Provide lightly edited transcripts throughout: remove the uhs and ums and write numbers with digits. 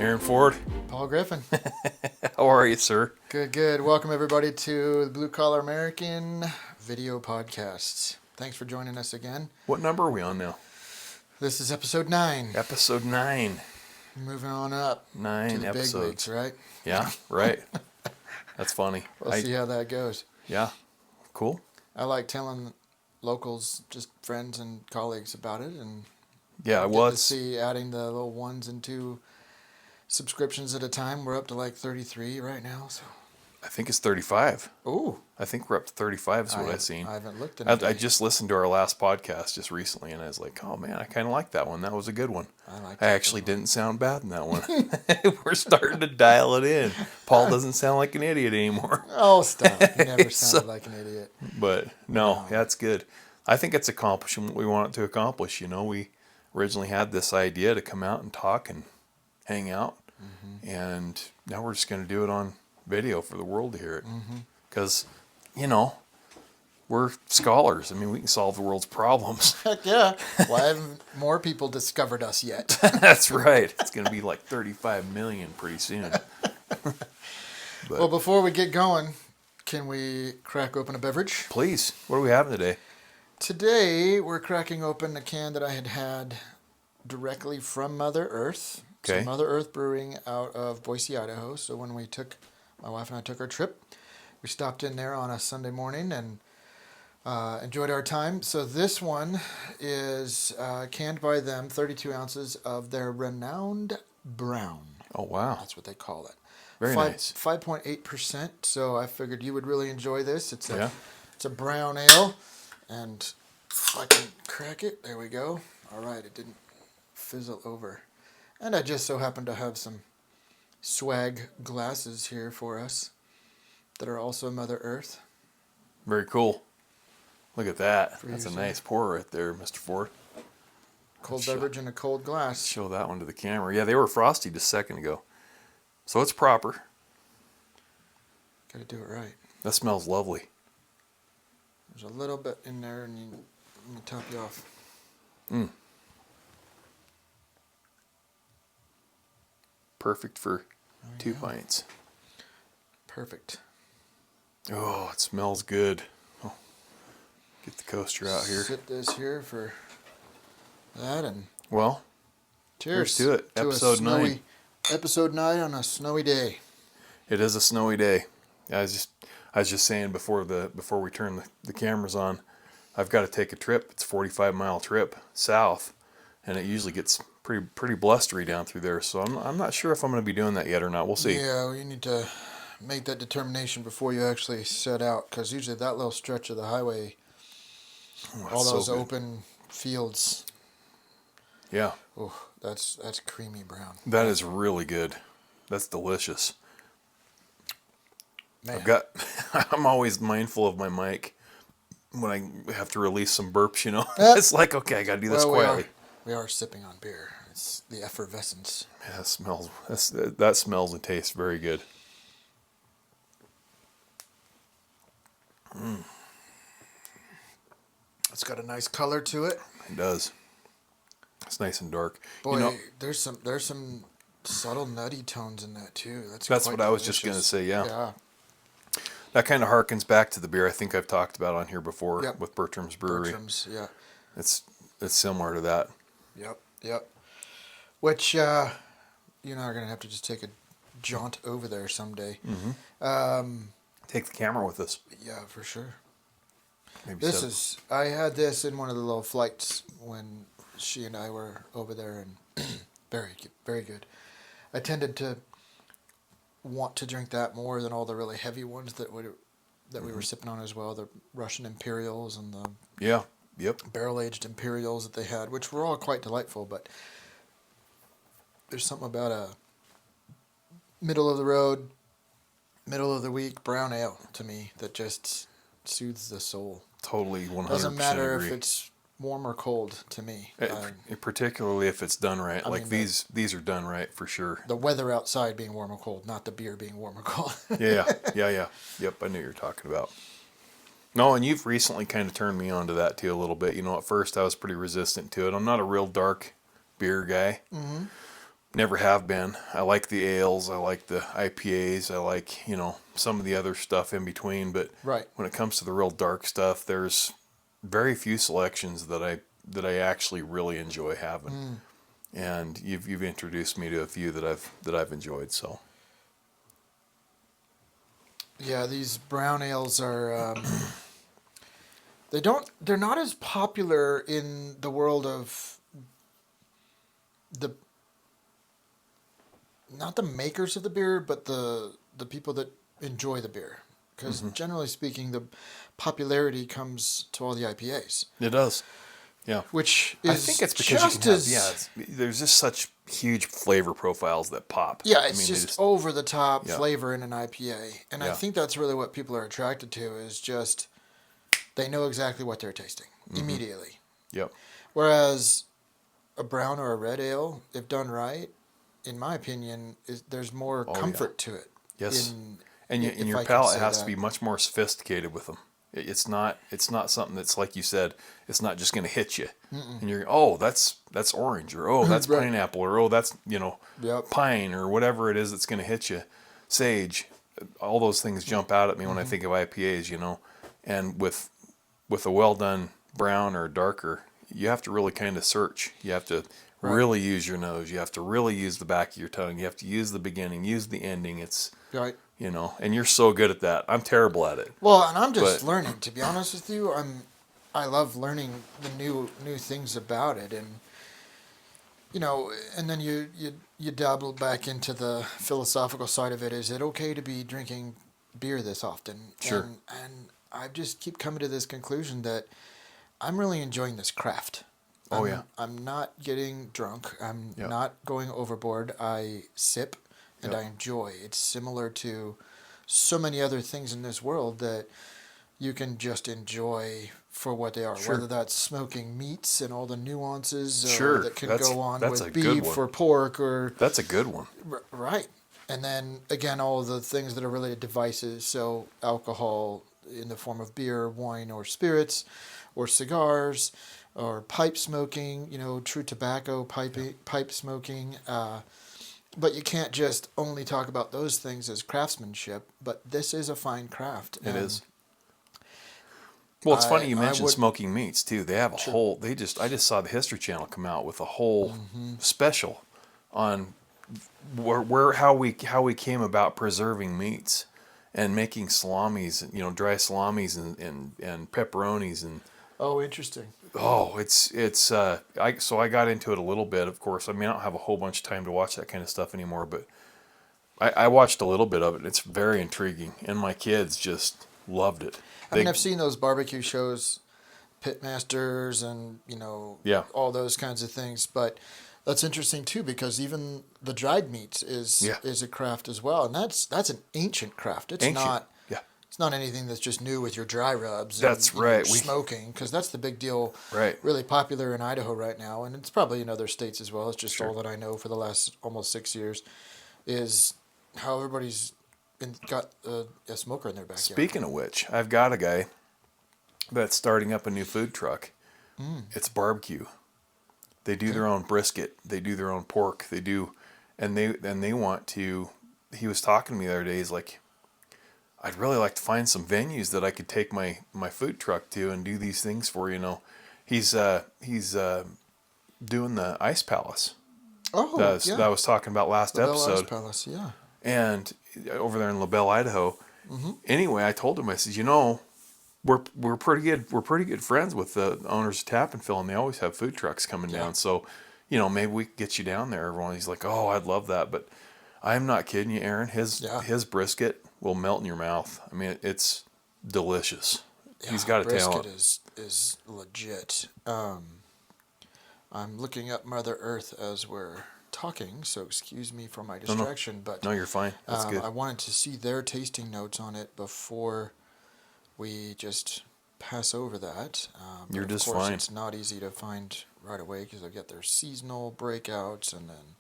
Aaron Ford. Paul Griffin. How are you, sir? Good, good. Welcome, everybody, to the Blue Collar American video podcast. Thanks for joining us again. What number are we on now? This is episode 9. Episode 9. Moving on up 9 to the episodes. big leagues, right? Yeah, right. That's funny. We'll see how that goes. Yeah, cool. I like telling locals, just friends and colleagues about it, and yeah, get well, to see adding the little 1 and 2 subscriptions at a time. We're up to like 33 right now, so. I think it's 35. Ooh. I think we're up to 35 is what I've seen. I haven't looked at it. I just listened to our last podcast just recently, and I was like, oh, man, I kind of like that one. That was a good one. I actually didn't sound bad in that one. We're starting to dial it in. Paul doesn't sound like an idiot anymore. Oh, stop. You never sounded like an idiot. But, no, that's good. I think it's accomplishing what we want it to accomplish. You know, we originally had this idea to come out and talk and hang out, and now we're just going to do it on video for the world to hear it. Because, you know, we're scholars. I mean, we can solve the world's problems. Heck yeah. Why haven't more people discovered us yet? That's right. It's going to be like 35 million pretty soon. Well, before we get going, can we crack open a beverage? Please. What are we having today? Today, we're cracking open a can that I had directly from Mother Earth. Okay. So Mother Earth Brewing out of Boise, Idaho. So when my wife and I took our trip, we stopped in there on a Sunday morning and enjoyed our time. So this one is canned by them, 32 ounces of their Renown Brown. Oh, wow. That's what they call it. Very nice. 5.8%. So I figured you would really enjoy this. It's a brown ale. And if I can crack it, there we go. All right, it didn't fizzle over. And I just so happen to have some swag glasses here for us that are also Mother Earth. Very cool. Look at that. For That's you, a sir. nice pour right there, Mr. Ford. Cold beverage in a cold glass. Show that one to the camera. Yeah, they were frosty just a second ago. So it's proper. Got to do it right. That smells lovely. There's a little bit in there, and let me top you off. Perfect for 2 pints. Perfect. Oh, it smells good. Oh, get the coaster out here. Sit this here for that, and Well, cheers. let's do it. To Episode 9. Episode 9 on a snowy day. It is a snowy day. I was just saying before we turn the cameras on, I've got to take a trip. It's a 45-mile trip south, and it usually gets pretty blustery down through there. So I'm not sure if I'm going to be doing that yet or not. We'll see. Yeah, well, you need to make that determination before you actually set out, because usually that little stretch of the highway, all those open fields. Yeah. Oh, that's creamy brown. That is really good. That's delicious. Man. I'm always mindful of my mic when I have to release some burps, you know. It's like, okay, I got to do this quietly. We are sipping on beer. It's the effervescence. Yeah, that smells and tastes very good. It's got a nice color to it. It does. It's nice and dark. Boy, you know, there's some subtle nutty tones in that too. That's what I was just going to say, yeah. That kind of harkens back to the beer I think I've talked about on here before with Bertram's Brewery. Yeah. It's similar to that. Yep. Which, you and I are going to have to just take a jaunt over there someday. Take the camera with us. Yeah, for sure. Maybe I had this in one of the little flights when she and I were over there, and very, very good. I tended to want to drink that more than all the really heavy ones that we were sipping on as well. The Russian Imperials and the barrel-aged Imperials that they had, which were all quite delightful, but there's something about a middle-of-the-road, middle-of-the-week brown ale to me that just soothes the soul. Totally 100% Doesn't matter agree. if it's warm or cold to me. Particularly if it's done right. These are done right for sure. The weather outside being warm or cold, not the beer being warm or cold. Yeah. Yep, I knew you were talking about. No, and you've recently kind of turned me on to that too a little bit. You know, at first I was pretty resistant to it. I'm not a real dark beer guy. Never have been. I like the ales. I like the IPAs. I like, some of the other stuff in between. But Right. when it comes to the real dark stuff, there's very few selections that I actually really enjoy having. And you've introduced me to a few that I've enjoyed. So Yeah, these brown ales are they're not as popular in the world of the not the makers of the beer, but the people that enjoy the beer. Because generally speaking, the popularity comes to all the IPAs. it does. Yeah. Which is I think it's because you can have, there's just such huge flavor profiles that pop. Yeah, it's just over the top Yeah. flavor in an IPA. And I Yeah. think that's really what people are attracted to is just they know exactly what they're tasting immediately. Yep. Whereas a brown or a red ale, if done right, in my opinion, there's more comfort to it. Yes. And if your I can palate say has that. to be much more sophisticated with them. It's not something that's like you said. It's not just going to hit you, and you're that's orange, or that's Right. pineapple, or that's Yep. pine, or whatever it is that's going to hit you. Sage, all those things jump out at me when I think of IPAs. And with a well done brown or darker, you have to really kind of search. You have to really use your nose. You have to really use the back of your tongue. You have to use the beginning, use the ending. It's Right. and you're so good at that. I'm terrible at it. Well, and I'm just learning. To be honest with you, I love learning the new things about it, and and then you dabble back into the philosophical side of it. Is it okay to be drinking beer this often? Sure. And I just keep coming to this conclusion that I'm really enjoying this craft. I'm not getting drunk. I'm not going overboard. I sip and I enjoy. It's similar to so many other things in this world that you can just enjoy for what they are. Sure. Whether that's smoking meats and all the nuances that can That's- go on that's with a good beef one. or pork or That's a good one. right. And then again, all the things that are related to vices. So alcohol in the form of beer, wine, or spirits, or cigars, or pipe smoking. True tobacco, pipe smoking. But you can't just only talk about those things as craftsmanship. But this is a fine craft. It is. Well, it's funny you mentioned smoking meats too. They have a whole. I just saw the History Channel come out with a whole special on how we came about preserving meats and making salamis, dry salamis and pepperonis and. Oh, interesting. Oh, so I got into it a little bit. Of course, I don't have a whole bunch of time to watch that kind of stuff anymore, but I watched a little bit of it. It's very intriguing, and my kids just loved it. I've seen those barbecue shows, Pitmasters, and all those kinds of things. But that's interesting too, because even the dried meats is a craft as well, and that's an ancient craft. It's not. Yeah. It's not anything that's just new with your dry rubs. That's right. Smoking, because that's the big deal. Right. Really popular in Idaho right now, and it's probably in other states as well. It's just all that I know for the last almost 6 years, is how everybody's got a smoker in their backyard. Speaking of which, I've got a guy that's starting up a new food truck. It's barbecue. They do their own brisket. They do their own pork. They do, and they want to. He was talking to me the other day. He's like, I'd really like to find some venues that I could take my food truck to and do these things for. He's doing the Ice Palace. Oh, that I was talking about last episode. Ice Palace, yeah. And over there in LaBelle, Idaho. Anyway, I told him, I said, we're pretty good. We're pretty good friends with the owners of Tap and Fill, and they always have food trucks coming down. So, maybe we could get you down there. Everyone, he's like, oh, I'd love that. But I'm not kidding you, Aaron. His brisket will melt in your mouth. It's delicious. Yeah, he's got a talent. Brisket is legit. I'm looking up Mother Earth as we're talking, so excuse me for my distraction. But no, you're fine. That's good. I wanted to see their tasting notes on it before we just pass over that. You're just of course, fine. It's not easy to find right away because I get their seasonal breakouts and then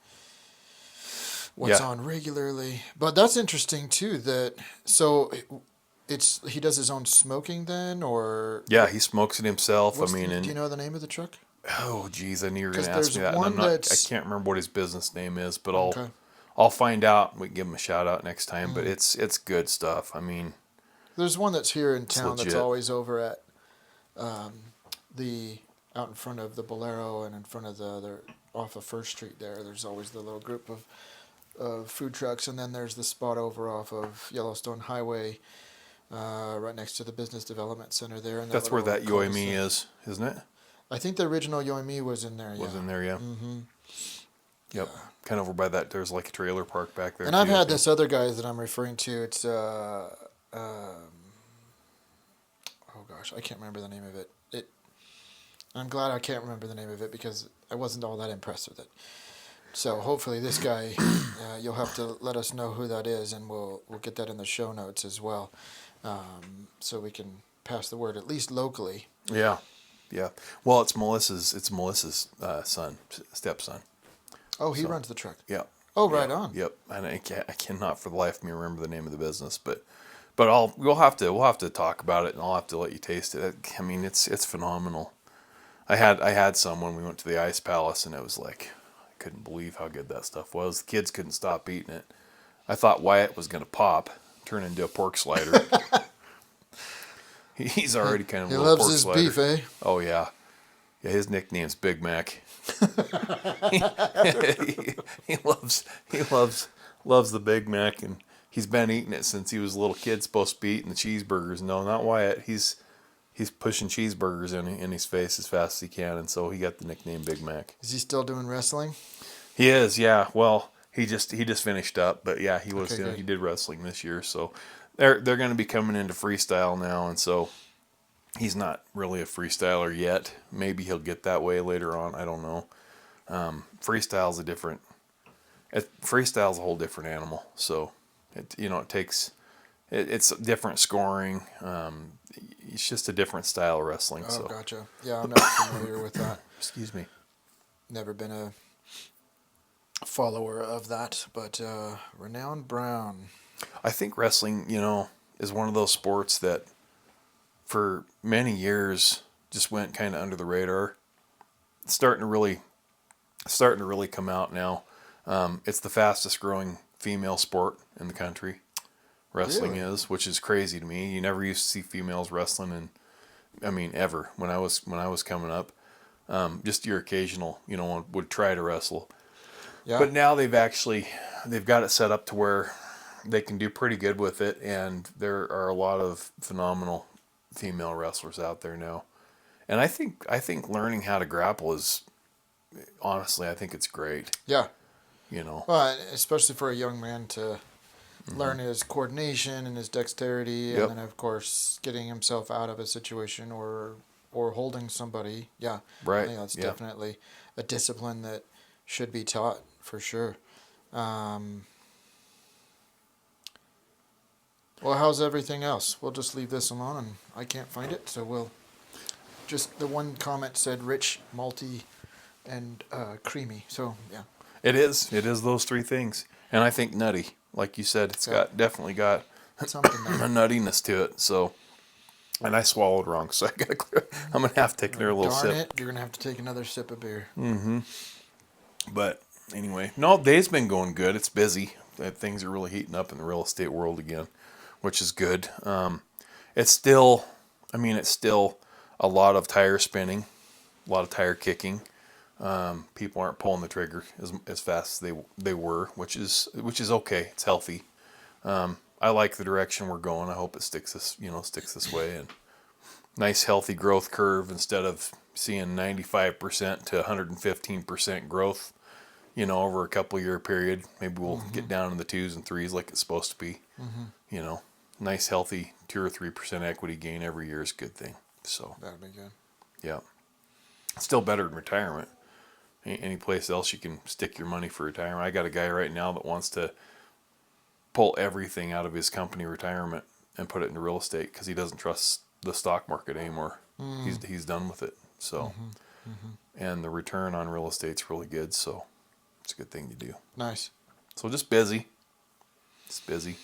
what's on regularly. But that's interesting too. He does his own smoking then, or Yeah, he smokes it himself. do you know the name of the truck? Oh, geez, I knew you were going 'Cause to ask me there's that, and one I that's- can't remember what his business name is, but Okay. I'll find out. We can give him a shout out next time. But Mm. it's good stuff. I mean, There's one that's here in town that's legit. always over at the out in front of the Bolero and in front of the other off of First Street there. There's always the little group of food trucks, and then there's the spot over off of Yellowstone Highway, right next to the Business Development Center there. And That's where that Yoimi is, isn't it? I think the original Yoimi was in there. Was Yeah. in there, yeah. Mm-hmm. Yep. Kind of over by that. There's like a trailer park back there. And too, I've I had think. this other guy that I'm referring to. It's oh gosh, I can't remember the name of it. I'm glad I can't remember the name of it because I wasn't all that impressed with it. So hopefully this guy, you'll have to let us know who that is, and we'll get that in the show notes as well, so we can pass the word at least locally. Yeah. Yeah. Well, it's Melissa's stepson. Oh, he runs the truck. Yeah. Oh, right Yeah. on. Yep. And I cannot for the life of me remember the name of the business, but we'll have to talk about it, and I'll have to let you taste it. I mean, it's phenomenal. I had some when we went to the Ice Palace, and it was like, I couldn't believe how good that stuff was. The kids couldn't stop eating it. I thought Wyatt was going to turn into a pork slider. He's already kind of a He little loves pork his slider. beef, eh? Oh yeah, yeah. His nickname's Big Mac. he loves the Big Mac, and he's been eating it since he was a little kid. Supposed to be eating the cheeseburgers. No, not Wyatt. He's pushing cheeseburgers in his face as fast as he can, and so he got the nickname Big Mac. Is he still doing wrestling? He is, yeah. Well, he just finished up, but yeah, he was. Okay, good. He did wrestling this year, so they're going to be coming into freestyle now, and so he's not really a freestyler yet. Maybe he'll get that way later on. I don't know. Freestyle's freestyle's a whole different animal. So it takes. It's different scoring. It's just a different style of wrestling. Oh, so gotcha. Yeah, I'm not familiar with that. excuse me. Never been a follower of that, but Renown Brown. I think wrestling, is one of those sports that for many years just went kind of under the radar. It's starting to really come out now. It's the fastest growing female sport in the country. Wrestling Really? is, which is crazy to me. You never used to see females wrestling, and I mean ever when I was coming up. Just your occasional, one would try to wrestle. Yeah. But now they've got it set up to where they can do pretty good with it, and there are a lot of phenomenal female wrestlers out there now. And I think learning how to grapple is, honestly, I think it's great. Yeah. Well, especially for a young man to learn his coordination and his dexterity, Yep. and then of course getting himself out of a situation or holding somebody. Yeah. Right. I think that's Yeah. definitely a discipline that should be taught for sure. Well, how's everything else? We'll just leave this alone, and I can't find it, so we'll just, the one comment said rich, malty, and creamy. So yeah. It is those three things, and I think nutty, like you said, it's definitely got Something a there. nuttiness to it. So, and I swallowed wrong, so I'm gonna have to take another little Darn sip. it, you're gonna have to take another sip of beer. But anyway, no, day's been going good. It's busy. Things are really heating up in the real estate world again, which is good. It's still a lot of tire spinning, a lot of tire kicking. People aren't pulling the trigger as fast as they were, which is okay. It's healthy. I like the direction we're going. I hope it sticks this way, and nice healthy growth curve instead of seeing 95% to 115% growth, over a couple year period. Maybe we'll get down in the 2s and 3s like it's supposed to be. Nice healthy 2 or 3% equity gain every year is a good thing. So That'd be good. yeah, it's still better than retirement. Any place else you can stick your money for retirement. I got a guy right now that wants to pull everything out of his company retirement and put it into real estate because he doesn't trust the stock market anymore. He's done with it. So, and the return on real estate's really good. So, it's a good thing to do. Nice. So just busy. It's busy.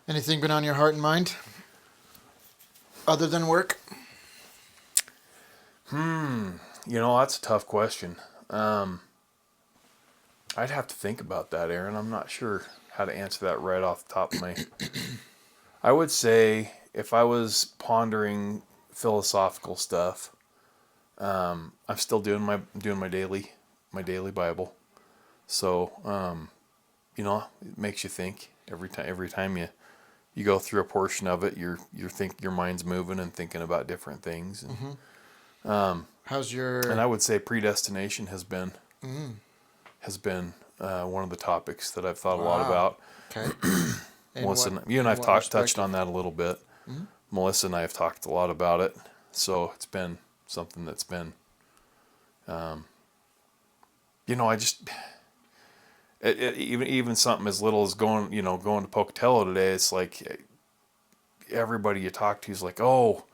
Anything been on your heart and mind other than work? That's a tough question. I'd have to think about that, Aaron. I'm not sure how to answer that right off the top of my... I would say if I was pondering philosophical stuff, I'm still doing my daily Bible. So, it makes you think every time you go through a portion of it, your mind's moving and thinking about different things. And, How's your... And I would say predestination has been one of the topics that I've thought a lot about. Okay. Melissa, you and I have touched on that a little bit. Mm-hmm. Melissa and I have talked a lot about it, so it's been something that's been, even something as little as going to Pocatello today. It's like everybody you talk to is like, oh,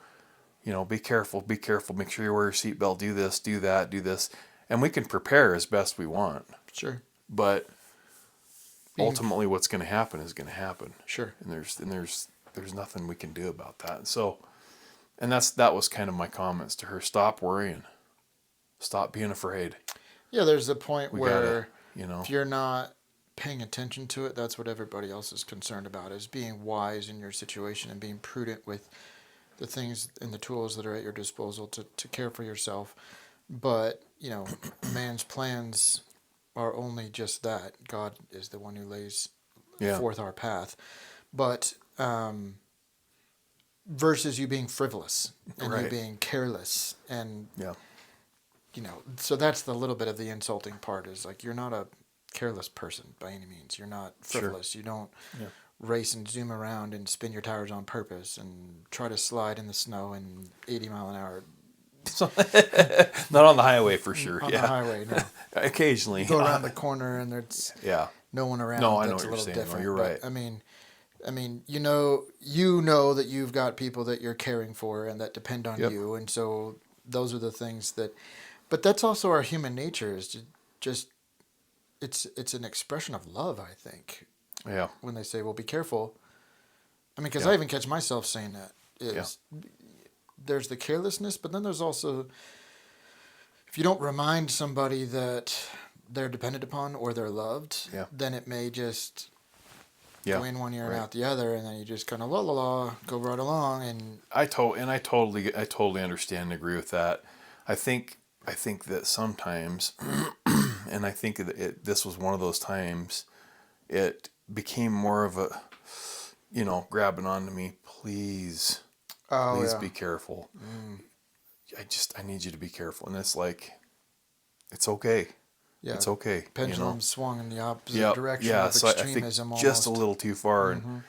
be careful, make sure you wear your seatbelt, do this, do that, do this, and we can prepare as best we want. Sure, but ultimately, what's going to happen is going to happen. Sure. And there's nothing we can do about that. So, and that was kind of my comments to her. Stop worrying. Stop being afraid. Yeah, there's a point where gotta, if you're not paying attention to it, that's what everybody else is concerned about, is being wise in your situation and being prudent with the things and the tools that are at your disposal to care for yourself. But, man's plans are only just that. God is the one who lays forth our path. But versus you being frivolous and you being careless and so that's the little bit of the insulting part, is like, you're not a careless person by any means. You're not frivolous. Sure. You don't race and zoom around and spin your tires on purpose and try to slide in the snow in 80 mile an hour. Not on the highway for sure. On the highway, no. Occasionally. You go around the corner and there's no one around. No, I know that's what a you're saying. different. No, you're right. But, I mean, you know that you've got people that you're caring for and that depend on you, and so those are the things that. But that's also our human nature, is to just it's an expression of love, I think. Yeah. When they say, "Well, be careful," I mean, because I even catch myself saying that. There's the carelessness, but then there's also, if you don't remind somebody that they're dependent upon or they're loved, then it may just go in one ear and out the other, and then you just kind of go right along. And I totally understand and agree with that. I think that sometimes, and I think that this was one of those times, it became more of a, grabbing onto me, please be careful. I need you to be careful. And it's like, it's okay. Yeah, it's okay. Pendulum swung in the opposite direction of extremism. I think just a little too far. Mm-hmm. And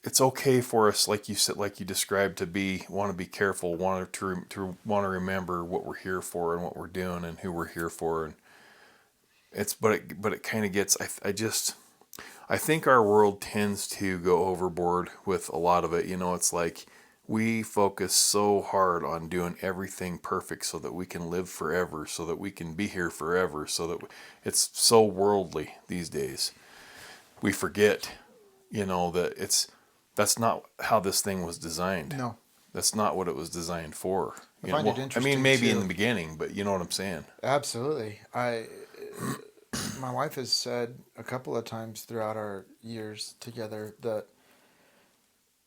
it's okay for us, like you said, like you described, want to be careful, want to remember what we're here for and what we're doing and who we're here for. And but it kind of gets, I think our world tends to go overboard with a lot of it. It's like we focus so hard on doing everything perfect so that we can live forever, so that we can be here forever, so that it's so worldly these days. We forget, that that's not how this thing was designed. No. That's not what it was designed for. I find it interesting, maybe in the beginning, but you know what I'm saying. Absolutely. My wife has said a couple of times throughout our years together that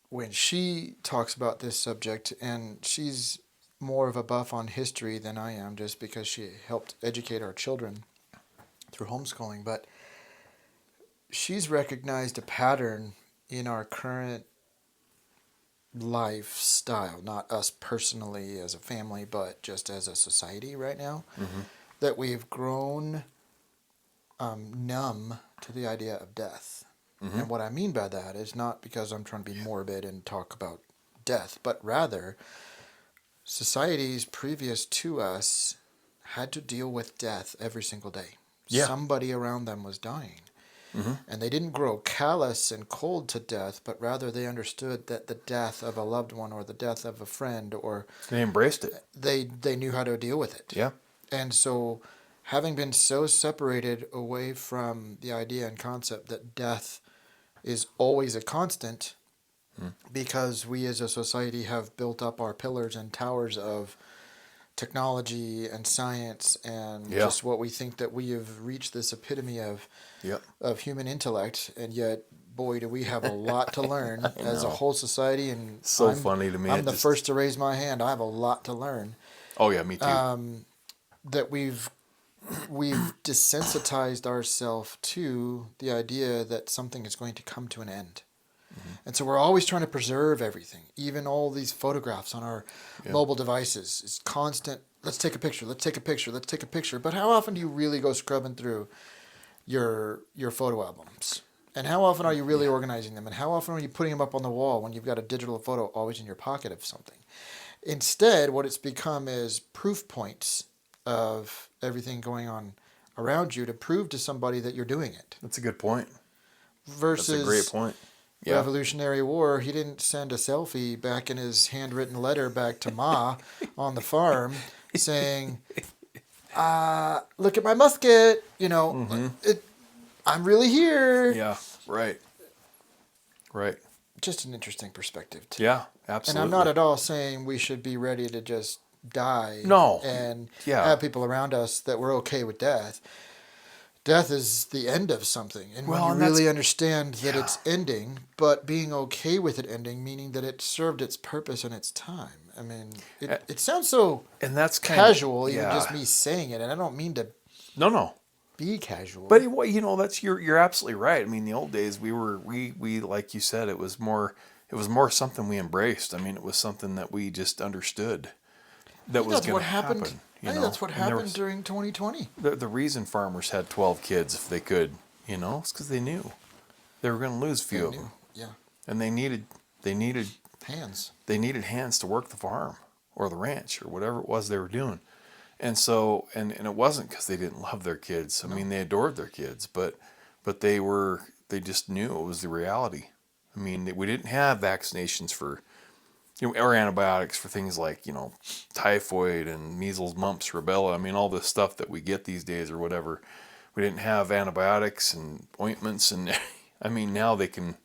when she talks about this subject, and she's more of a buff on history than I am, just because she helped educate our children through homeschooling, but she's recognized a pattern in our current lifestyle, not us personally as a family, but just as a society right now, that we've grown numb to the idea of death. And what I mean by that is not because I'm trying to be morbid and talk about death, but rather societies previous to us had to deal with death every single day. Yeah. Somebody around them was dying. And they didn't grow callous and cold to death, but rather they understood that the death of a loved one or the death of a friend, or they embraced it. They knew how to deal with it. Yeah. And so, having been so separated away from the idea and concept that death is always a constant, because we as a society have built up our pillars and towers of technology and science and just what we think that we have reached this epitome of human intellect, and yet boy do we have a lot to learn as a whole society. And so funny to me. I'm the first to raise my hand. I have a lot to learn. Oh yeah, me too. That we've desensitized ourselves to the idea that something is going to come to an end. And so we're always trying to preserve everything, even all these photographs on our mobile devices. It's constant, let's take a picture, let's take a picture, let's take a picture. But how often do you really go scrubbing through your photo albums? And how often are you really organizing them? And how often are you putting them up on the wall when you've got a digital photo always in your pocket of something? Instead, what it's become is proof points of everything going on around you to prove to somebody that you're doing it. That's a good point. Versus That's a great point. Yeah. Revolutionary War, he didn't send a selfie back in his handwritten letter back to Ma on the farm saying, look at my musket, I'm really here. Yeah, right. Right. Just an interesting perspective, too. Yeah, absolutely. And I'm not at all saying we should be ready to just die and have people around us that we're okay with death. Death is the end of something, and when you really understand that it's ending, but being okay with it ending, meaning that it served its purpose and its time. I mean, it sounds so and that's casual, even just me saying it, and I don't mean to be casual. But that's you're absolutely right. I mean, the old days we like you said, it was more something we embraced. I mean, it was something that we just understood that was going to happen. I think that's what happened during 2020. The reason farmers had 12 kids if they could, is because they knew they were going to lose a few of them. Yeah. And they needed hands. They needed hands to work the farm or the ranch or whatever it was they were doing. And so, and it wasn't because they didn't love their kids. I mean, they adored their kids, but they just knew it was the reality. I mean, we didn't have vaccinations for, or antibiotics for things like, typhoid and measles, mumps, rubella. I mean, all this stuff that we get these days or whatever. We didn't have antibiotics and ointments. And I mean, now they can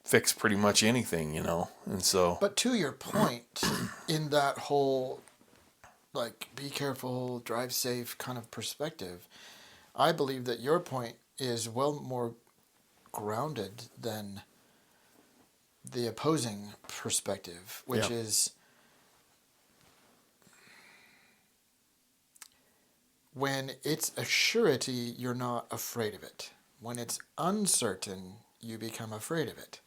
fix pretty much anything, and so. But to your point, in that whole, be careful, drive safe kind of perspective, I believe that your point is well more grounded than the opposing perspective, which is when it's a surety, you're not afraid of it. When it's uncertain, you become afraid of it.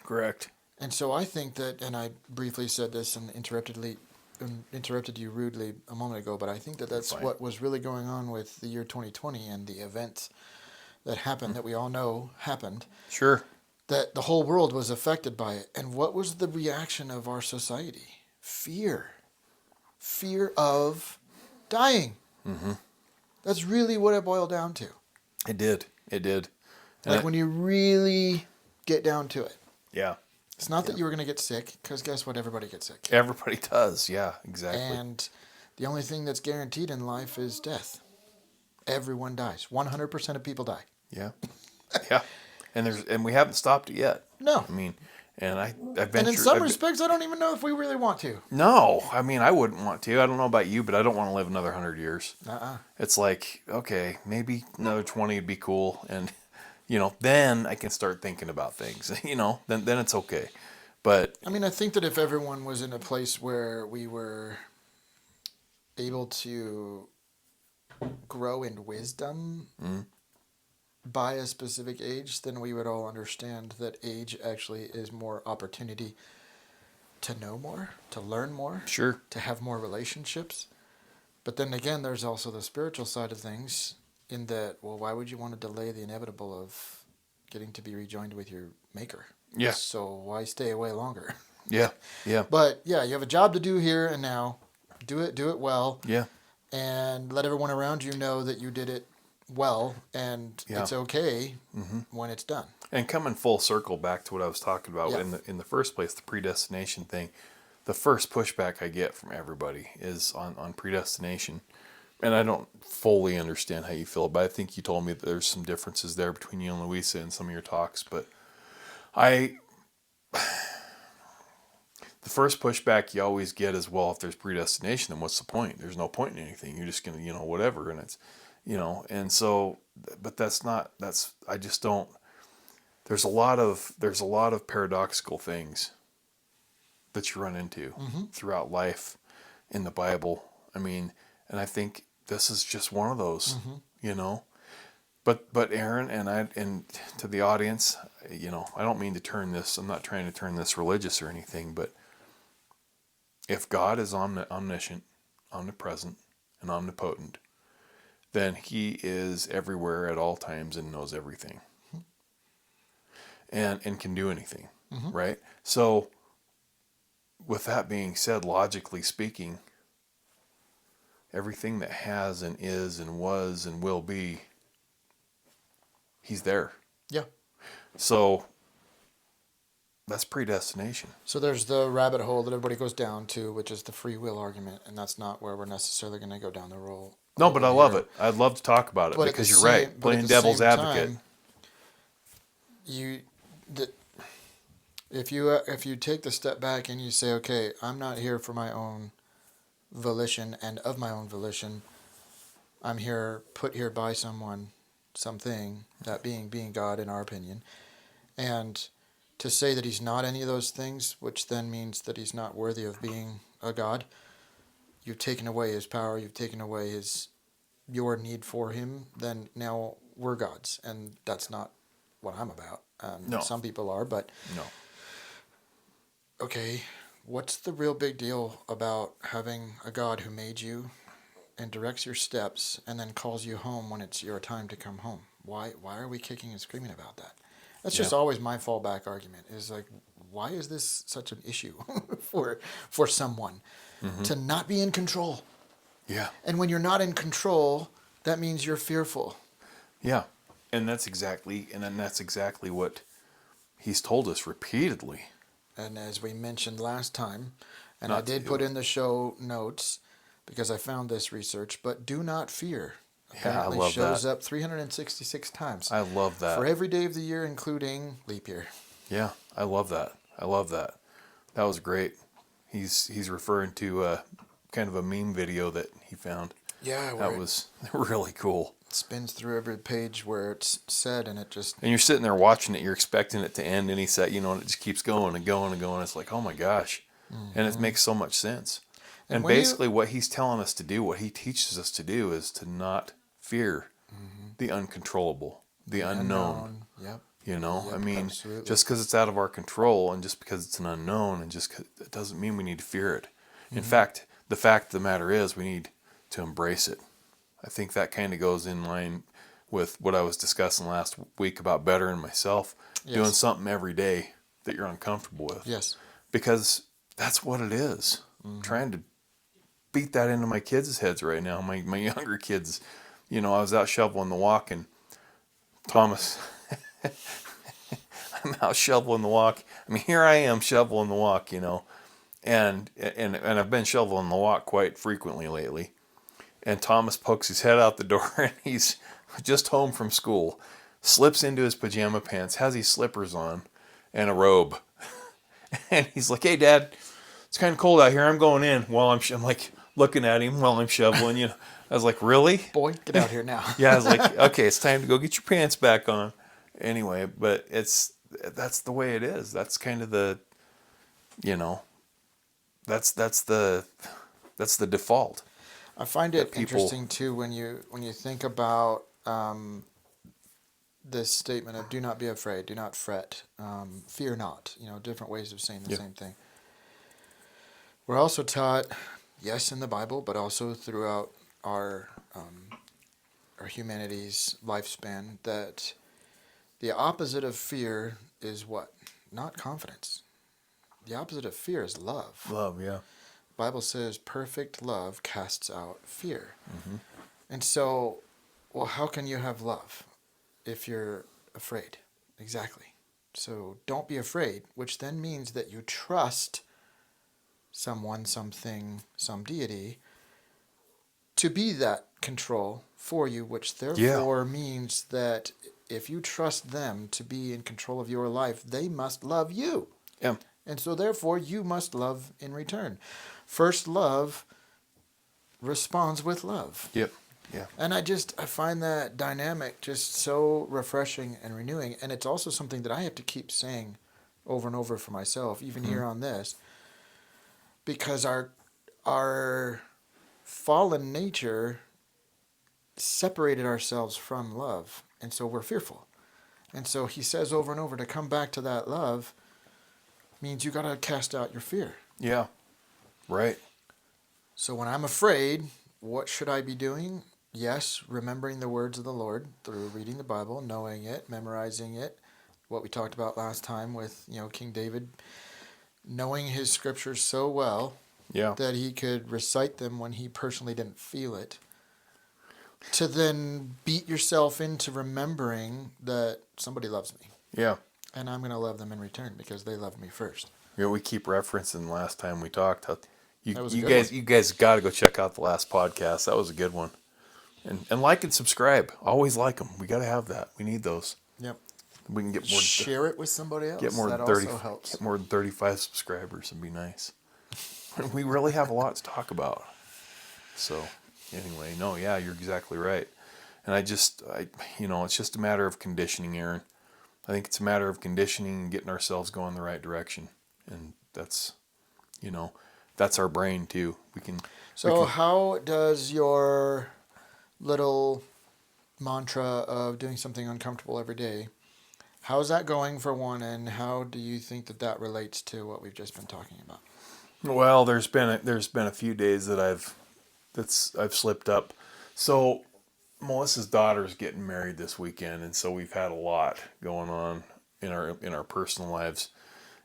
Correct. And so I think that, and I briefly said this and interrupted you rudely a moment ago, but I think that that's what was really going on with the year 2020 and the events that happened that we all know happened. Sure. That the whole world was affected by it. And what was the reaction of our society? Fear. Fear of dying. Mm-hmm. That's really what it boiled down to. It did. When you really get down to it. Yeah. It's not that you were going to get sick, because guess what? Everybody gets sick. Everybody does. Yeah, exactly. And the only thing that's guaranteed in life is death. Everyone dies. 100% of people die. Yeah. Yeah. And we haven't stopped it yet. No. I mean, and I venture. And in some respects, I don't even know if we really want to. No. I mean, I wouldn't want to. I don't know about you, but I don't want to live another 100 years. It's like, okay, maybe another 20 would be cool. And, then I can start thinking about things, then it's okay. But I mean, I think that if everyone was in a place where we were able to grow in wisdom by a specific age, then we would all understand that age actually is more opportunity to know more, to learn more, sure, to have more relationships. But then again, there's also the spiritual side of things in that, well, why would you want to delay the inevitable of getting to be rejoined with your maker? Yeah. So why stay away longer? Yeah. Yeah. But yeah, you have a job to do here and now. Do it well. Yeah. And let everyone around you know that you did it well, and it's okay when it's done. And coming full circle back to what I was talking about in the first place, the predestination thing. The first pushback I get from everybody is on predestination. And I don't fully understand how you feel, but I think you told me that there's some differences there between you and Louisa in some of your talks. But the first pushback you always get is, well, if there's predestination, then what's the point? There's no point in anything. You're just going to, whatever. And it's, and so, but I just don't, there's a lot of paradoxical things that you run into throughout life in the Bible. I mean, and I think this is just one of those, But Aaron and to the audience, I don't mean to turn this. I'm not trying to turn this religious or anything. But if God is omniscient, omnipresent, and omnipotent, then He is everywhere at all times and knows everything, and can do anything, right? So, with that being said, logically speaking, everything that has and is and was and will be, He's there. Yeah. So that's predestination. So there's the rabbit hole that everybody goes down to, which is the free will argument, and that's not where we're necessarily going to go down the road. No, but I love it. I'd love to talk about it because you're right. Playing devil's advocate. If you take the step back and you say, okay, I'm not here for my own volition and of my own volition. I'm put here by someone, something, that being God in our opinion, and to say that He's not any of those things, which then means that He's not worthy of being a God, you've taken away His power, you've taken away your need for Him, then now we're gods, and that's not what I'm about. No. Some people are, but no. Okay, what's the real big deal about having a God who made you and directs your steps and then calls you home when it's your time to come home? Why are we kicking and screaming about that? That's just always my fallback argument, is like, why is this such an issue for someone to not be in control? Yeah. And when you're not in control, that means you're fearful. Yeah. And that's exactly what He's told us repeatedly. And as we mentioned last time, and I did put in the show notes because I found this research, but do not fear. Apparently I love shows that. up 366 times. I love that. For every day of the year, including leap year. Yeah, I love that. That was great. He's referring to kind of a meme video that he found. Yeah, that was really cool. It spins through every page where it's said, and and you're sitting there watching it. You're expecting it to end, and he said, and it just keeps going and going and going. It's like, oh my gosh, and it makes so much sense. And basically, what he's telling us to do, what he teaches us to do, is to not fear the uncontrollable, the unknown. Yep. I mean, absolutely. Just because it's out of our control, and just because it's an unknown, and it doesn't mean we need to fear it. In fact, the fact of the matter is, we need to embrace it. I think that kind of goes in line with what I was discussing last week about bettering myself, doing something every day that you're uncomfortable with. Yes. Because that's what it is. I'm trying to beat that into my kids' heads right now, my younger kids. I was out shoveling the walk, and Thomas, I'm out shoveling the walk. I mean, here I am shoveling the walk, and I've been shoveling the walk quite frequently lately. And Thomas pokes his head out the door, and he's just home from school, slips into his pajama pants, has his slippers on, and a robe. And he's like, "Hey, Dad, it's kind of cold out here. I'm going in." While I'm like looking at him while I'm shoveling. I was like, "Really? Boy, get out here now." Yeah, I was like, "Okay, it's time to go get your pants back on." Anyway, but that's the way it is. That's kind of the, that's the default. I find it interesting too when you think about this statement of "do not be afraid, do not fret, fear not." Different ways of saying the same thing. We're also taught, yes, in the Bible, but also throughout our humanity's lifespan, that the opposite of fear is what? Not confidence. The opposite of fear is love. Love, yeah. The Bible says perfect love casts out fear. And so, well, how can you have love if you're afraid? Exactly. So don't be afraid, which then means that you trust someone, something, some deity to be that control for you, which therefore means that if you trust them to be in control of your life, they must love you. Yeah. And so therefore you must love in return. First love responds with love. Yep. Yeah. And I find that dynamic just so refreshing and renewing. And it's also something that I have to keep saying over and over for myself, even here on this, because our fallen nature separated ourselves from love. And so we're fearful. And so he says over and over to come back to that love means you got to cast out your fear. Yeah. Right. So when I'm afraid, what should I be doing? Yes, remembering the words of the Lord through reading the Bible, knowing it, memorizing it. What we talked about last time with, King David, knowing his scriptures so well that he could recite them when he personally didn't feel it. To then beat yourself into remembering that somebody loves me. Yeah. And I'm going to love them in return because they loved me first. We keep referencing last time we talked. You one. guys got to go check out the last podcast. That was a good one. And like and subscribe. Always like them. We got to have that. We need those. Yep. We can get more. Share it with somebody else. Get more that than 30. Also helps. Get more than 35 subscribers and be nice. We really have a lot to talk about. So anyway, no, yeah, you're exactly right. And it's just a matter of conditioning, Aaron. I think it's a matter of conditioning and getting ourselves going the right direction. And that's our brain too. So how does your little mantra of doing something uncomfortable every day, how's that going for one, and how do you think that relates to what we've just been talking about? Well, there's been a few days that I've slipped up. So Melissa's daughter's getting married this weekend, and so we've had a lot going on in our personal lives,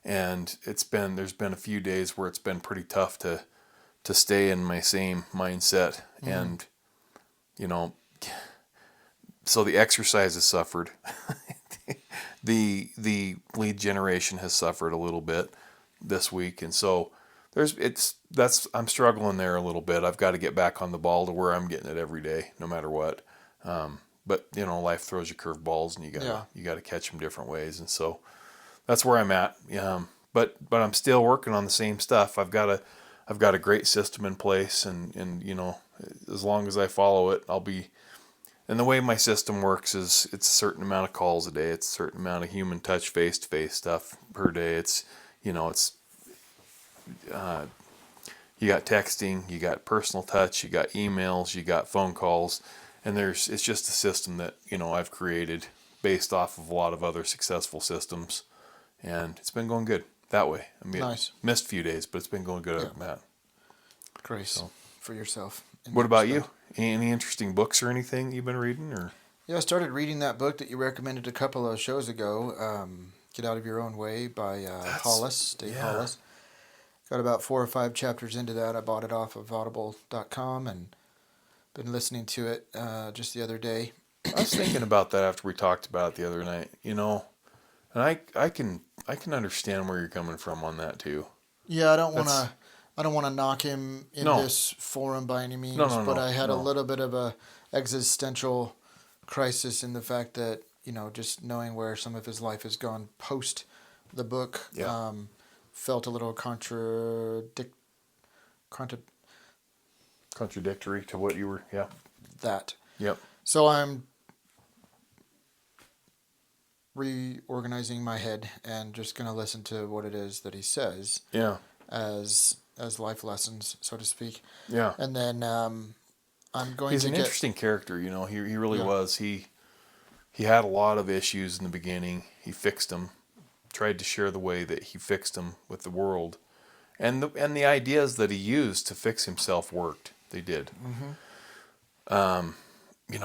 and there's been a few days where it's been pretty tough to stay in my same mindset, and so the exercise has suffered. the lead generation has suffered a little bit this week, and so I'm struggling there a little bit. I've got to get back on the ball to where I'm getting it every day, no matter what. But life throws you curveballs, and you got to catch them different ways, and so that's where I'm at. But I'm still working on the same stuff. I've got a great system in place, and as long as I follow it, I'll be. And the way my system works is it's a certain amount of calls a day. It's a certain amount of human touch, face-to-face stuff per day. It's you got texting, you got personal touch, you got emails, you got phone calls, and it's just a system that I've created based off of a lot of other successful systems, and it's been going good that way. I mean, nice. Missed a few days, but it's been going good other than that. Grace for yourself. What about you? Any interesting books or anything you've been reading? Or I started reading that book that you recommended a couple of shows ago, Get Out of Your Own Way by Hollis, Dave Hollis. Got about 4 or 5 chapters into that. I bought it off of audible.com and been listening to it just the other day. I was thinking about that after we talked about it the other night, and I can understand where you're coming from on that too. Yeah, I don't want to knock him in this forum by any means, but I had a little bit of a existential crisis in the fact that, just knowing where some of his life has gone post the book, felt a little contradictory to what you were, that. Yep. So I'm reorganizing my head and just going to listen to what it is that he says. Yeah. As life lessons, so to speak. Yeah. And then I'm going He's to an interesting character, He really was. He had a lot of issues in the beginning. He fixed them. Tried to share the way that he fixed them with the world. And the ideas that he used to fix himself worked. They did. Mm-hmm.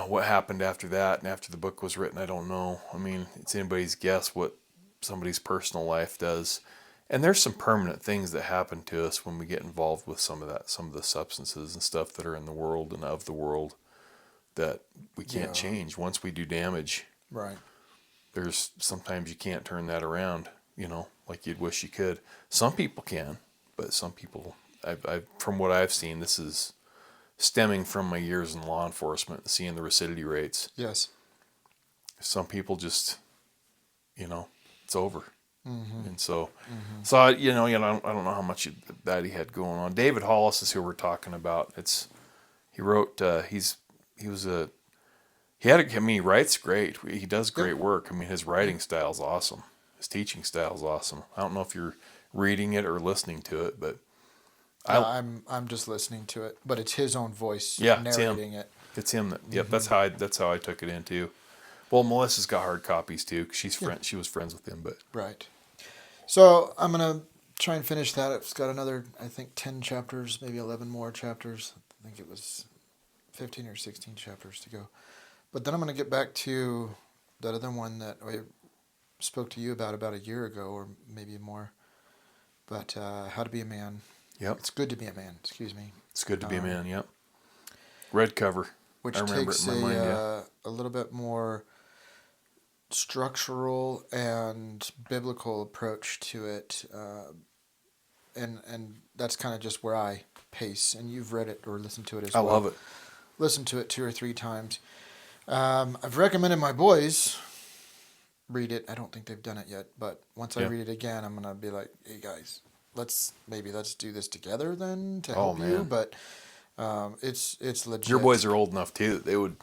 What happened after that and after the book was written, I don't know. I mean, it's anybody's guess what somebody's personal life does. And there's some permanent things that happen to us when we get involved with some of the substances and stuff that are in the world and of the world that we can't change once we do damage. Right. There's sometimes you can't turn that around, like you'd wish you could. Some people can, but some people, from what I've seen, this is stemming from my years in law enforcement and seeing the recidivity rates. Yes. Some people just, it's over. And so, I don't know how much that he had going on. David Hollis is who we're talking about. He wrote, he writes great. He does great work. I mean, his writing style is awesome. His teaching style is awesome. I don't know if you're reading it or listening to it, but I'm just listening to it, but it's his own voice narrating it. It's him. Yep, that's how I took it in too. Well, Melissa's got hard copies too, 'cause she was friends with him, but right. So I'm gonna try and finish that. It's got another, I think, 10 chapters, maybe 11 more chapters. I think it was 15 or 16 chapters to go. But then I'm gonna get back to that other one that I spoke to you about a year ago, or maybe more. But How to Be a Man. Yep. It's Good to Be a Man. Excuse me. It's Good to Be a Man. Yep. Red cover. Which I remember takes it in my mind, a little bit more structural and biblical approach to it, and that's kind of just where I pace. And you've read it or listened to it as well. I love it. Listened to it 2 or 3 times. I've recommended my boys read it. I don't think they've done it yet, but once I read it again, I'm gonna be like, hey guys, let's do this together then to help you. But it's legit. Your boys are old enough too that they would,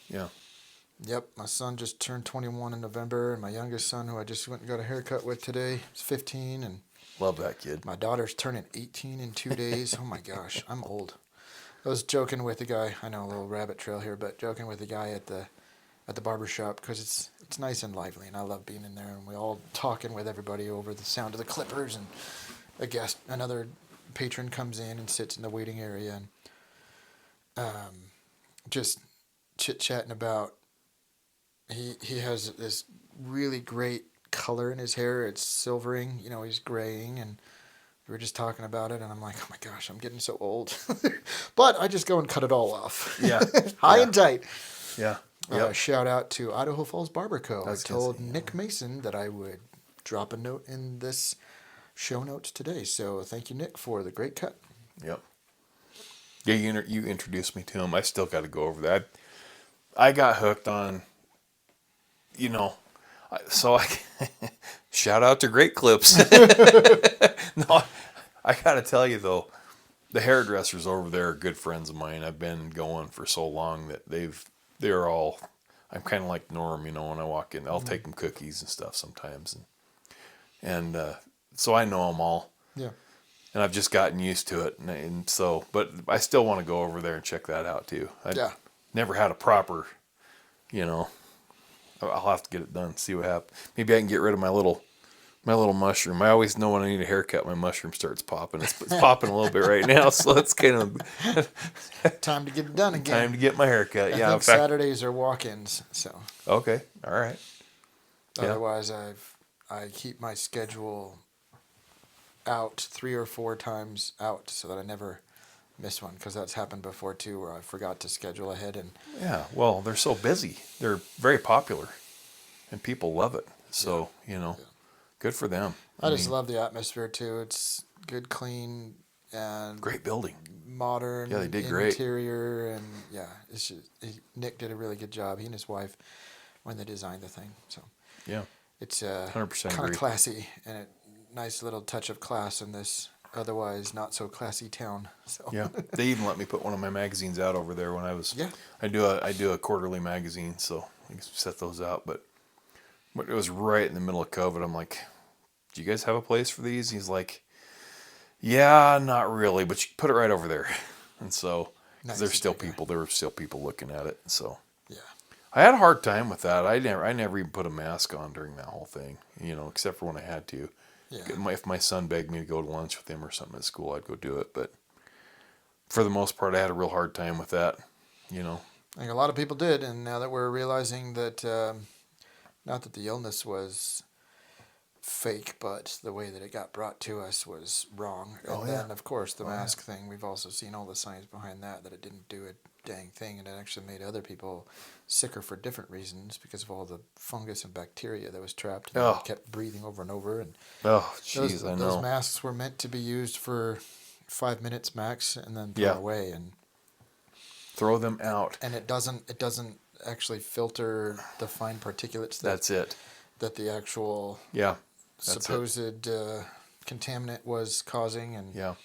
yeah. Yep, my son just turned 21 in November, and my youngest son, who I just went and got a haircut with today, is 15, and love that kid. my daughter's turning 18 in 2 days. Oh my gosh, I'm old. I was joking with the guy. I know, a little rabbit trail here, but joking with the guy at the barber shop, because it's nice and lively, and I love being in there, and we all talking with everybody over the sound of the clippers, and another patron comes in and sits in the waiting area, and just chit chatting about. He has this really great color in his hair. It's silvering, he's graying, and we were just talking about it, and I'm like, oh my gosh, I'm getting so old. But I just go and cut it all off. Yeah. High and tight. Yeah. Shout out to Idaho Falls Barber Co. I told say, Nick Mason that I would drop a note in this show notes today. So thank you, Nick, for the great cut. Yep. Yeah, you introduced me to him. I still got to go over that. I got hooked on, so I shout out to Great Clips. No, I got to tell you though, the hairdressers over there are good friends of mine. I've been going for so long that they're all. I'm kind of like Norm, when I walk in, I'll take them cookies and stuff sometimes, and so I know them all. Yeah. And I've just gotten used to it, and so, but I still want to go over there and check that out too. Never had a proper, I'll have to get it done, see what happens. Maybe I can get rid of my little mushroom. I always know when I need a haircut, my mushroom starts popping. It's popping a little bit right now, so it's kind of time to get it done again. Time to get my haircut. I think Saturdays are walk-ins, so. Okay, all right. Otherwise, I keep my schedule out 3 or 4 times out so that I never miss one, because that's happened before too, where I forgot to schedule ahead. And well, they're so busy. They're very popular, and people love it. So good for them. I just love the atmosphere too. It's good, clean, and great building, modern. Yeah, they did great interior, and it's just, Nick did a really good job. He and his wife when they designed the thing. So it's 100% kind of classy, and a nice little touch of class in this otherwise not so classy town. So they even let me put one of my magazines out over there when I was. I do a quarterly magazine, so I set those out. But it was right in the middle of COVID. I'm like, do you guys have a place for these? He's like, yeah, not really, but you can put it right over there. And so there's still people. There were still people looking at it. So I had a hard time with that. I never even put a mask on during that whole thing. Except for when I had to. If my son begged me to go to lunch with him or something at school, I'd go do it. But for the most part, I had a real hard time with that, I think a lot of people did, and now that we're realizing that, not that the illness was fake, but the way that it got brought to us was wrong. And then, of course, the mask thing, we've also seen all the science behind that it didn't do a dang thing, and it actually made other people sicker for different reasons because of all the fungus and bacteria that was trapped, and they kept breathing over and over. And I know. Those masks were meant to be used for 5 minutes max, and then thrown away, and throw them out. And it doesn't actually filter the fine particulates. That's it. That the actual supposed contaminant was causing, and Yeah.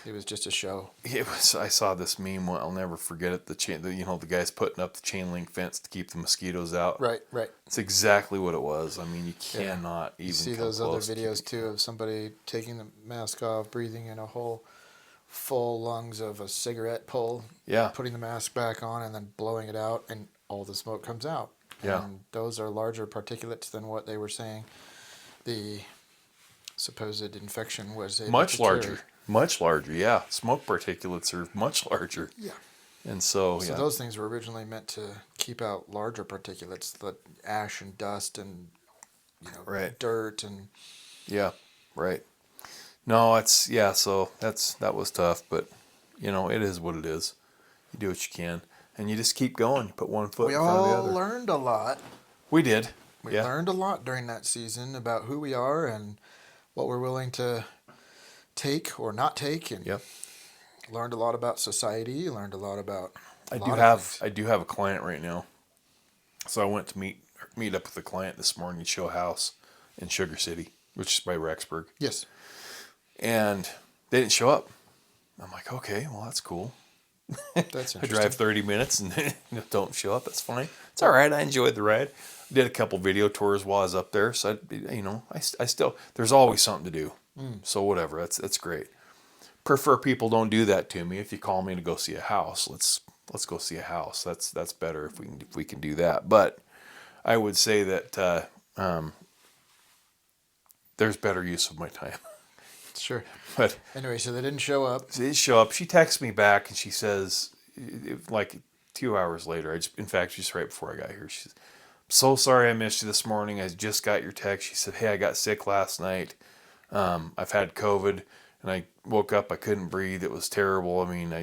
it was just a show. It was. I saw this meme. I'll never forget it. The guy's putting up the chain link fence to keep the mosquitoes out. Right. It's exactly what it was. I mean, you cannot even. You see come those other close to videos too of somebody taking the mask off, breathing in a whole full lungs of a cigarette pull, Yeah. putting the mask back on, and then blowing it out, and all the smoke comes out. Yeah. And those are larger particulates than what they were saying the supposed infection was able Much to carry. larger. Much larger. Yeah. Smoke particulates are much larger. Yeah. And so Those things were originally meant to keep out larger particulates, the ash and dust and Right. dirt and Yeah. Right. No, so that was tough, but it is what it is. You do what you can, and you just keep going. You put one foot we in front of the all other. learned a lot. We did. We learned a lot during that season about who we are and what we're willing to take or not take, and Yep. learned a lot about society. Learned a lot about. I do have a client right now, so I went to meet up with a client this morning and show a house in Sugar City, which is by Rexburg, Yes. and they didn't show up. I'm like, okay, well that's cool. That's I interesting. drive 30 minutes and don't show up. That's fine. It's all right. I enjoyed the ride. Did a couple video tours while I was up there. So I still, there's always something to do. So whatever. That's great. Prefer people don't do that to me. If you call me to go see a house, let's go see a house. That's better if we can do that. But I would say that there's better use of my time. Sure. But Anyway, so they didn't show up. she didn't show up. She texts me back and she says, like 2 hours later, in fact, just right before I got here, she says, so sorry I missed you this morning. I just got your text. She said, hey, I got sick last night. I've had COVID and I woke up. I couldn't breathe. It was terrible. I mean,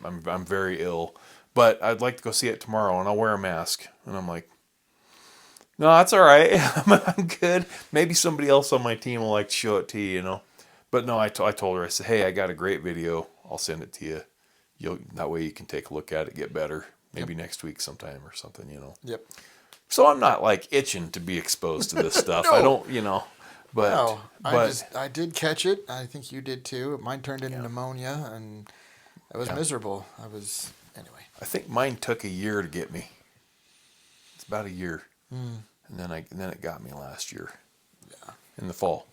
I'm very ill, but I'd like to go see it tomorrow and I'll wear a mask. And I'm like, no, that's all right. I'm good. Maybe somebody else on my team will like to show it to you, But no, I told her, I said, hey, I got a great video. I'll send it to you. That way you can take a look at it, get better. Maybe next week sometime or something, Yep. So I'm not like itching to be exposed to this stuff. No. I don't, but, No, but I did catch it. I think you did too. Mine turned into pneumonia, and I was miserable. Anyway. I think mine took a year to get me. It's about a year. And then it got me last year. Yeah. In the fall.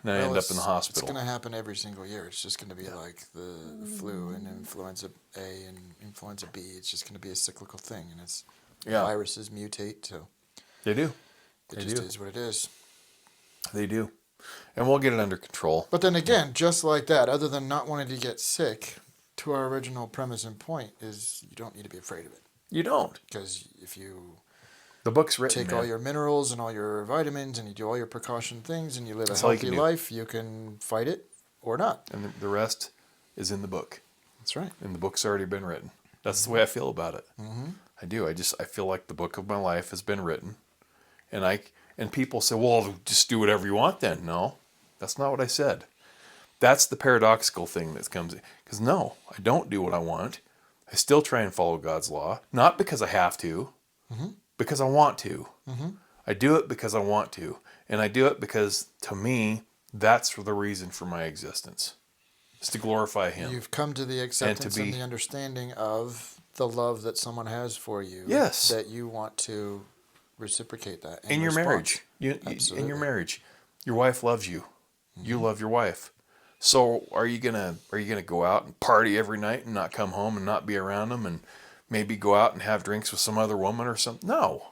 And then I ended up in the hospital. It's going to happen every single year. It's just going to be like the flu and influenza A and influenza B. It's just going to be a cyclical thing, and viruses mutate, so They do. it just is what it is. They do. And we'll get it under control. But then again, just like that, other than not wanting to get sick, to our original premise and point is you don't need to be afraid of it. You don't. Because if you The book's written, take all your minerals and all your vitamins and you do all your precaution things and you live That's a all you healthy can do. life, you can fight it or not. And the rest is in the book. That's right. And the book's already been written. That's the way I feel about it. Mm-hmm. I do. I feel like the book of my life has been written. And people say, well, just do whatever you want then. No, that's not what I said. That's the paradoxical thing that comes in. Because no, I don't do what I want. I still try and follow God's law. Not because I have to, because I want to. I do it because I want to. And I do it because, to me, that's the reason for my existence. It's to glorify Him. You've come to the acceptance and the understanding of the love that someone has for you. Yes. That you want to reciprocate that. In your marriage. Absolutely. In your marriage. Your wife loves you. You love your wife. So are you gonna go out and party every night and not come home and not be around them and maybe go out and have drinks with some other woman or something? No.